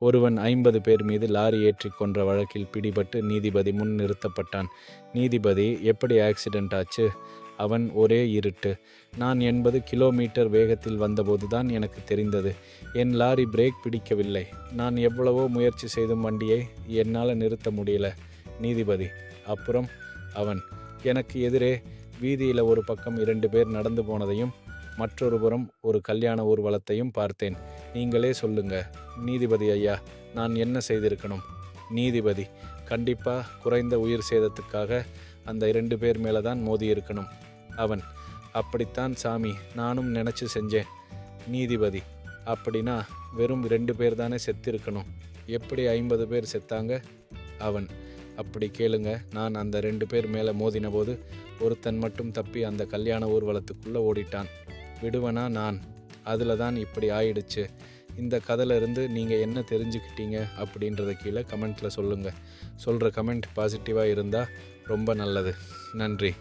ஒருவன் 50 பேர் மீது லாரி ஏற்றி கொன்ற வழக்கில் பிடிபட்டு நீதிபதி முன் நிறுத்தப்பட்டான். நீதிபதி, எப்படி ஆக்சிடென்ட் ஆச்சு? அவன், ஒரே இருட்டு. நான் 80 கிலோமீட்டர் வேகத்தில் வந்தபோதுதான் எனக்கு தெரிந்தது. என் லாரி பிரேக் பிடிக்கவில்லை. நான் எவ்வளவோ முயற்சி செய்தும் வண்டியை என்னால் நிறுத்த முடியல. நீதிபதி, அப்புறம்? அவன், எனக்கு எதிரே வீதியில் ஒரு பக்கம் 2 பேர் நடந்து போனதையும் மற்றொரு புறம் ஒரு கல்யாண ஊர்வலத்தையும் பார்த்தேன். நீங்களே சொல்லுங்க. நீதிபதி, ஐயா, நான் என்ன செய்திருக்கணும்? நீதிபதி, கண்டிப்பா குறைந்த உயிர் சேதத்துக்காக அந்த 2 பேர் மேலே தான் மோதி இருக்கணும். அவன், அப்படித்தான் சாமி நானும் நினச்சி செஞ்சேன். நீதிபதி, அப்படின்னா வெறும் 2 பேர் தானே செத்திருக்கணும். எப்படி 50 பேர் செத்தாங்க? அவன், அப்படி கேளுங்க. நான் அந்த 2 பேர் மேலே மோதின போது ஒருத்தன் மட்டும் தப்பி அந்த கல்யாண ஊர்வலத்துக்குள்ளே ஓடிட்டான். விடுவனா நான்? அதில் தான் இப்படி ஆயிடுச்சு. இந்த கதையிலேருந்து நீங்கள் என்ன தெரிஞ்சுக்கிட்டீங்க அப்படின்றத கீழே கமெண்ட்டில் சொல்லுங்கள். சொல்கிற கமெண்ட் பாசிட்டிவாக இருந்தால் ரொம்ப நல்லது. நன்றி.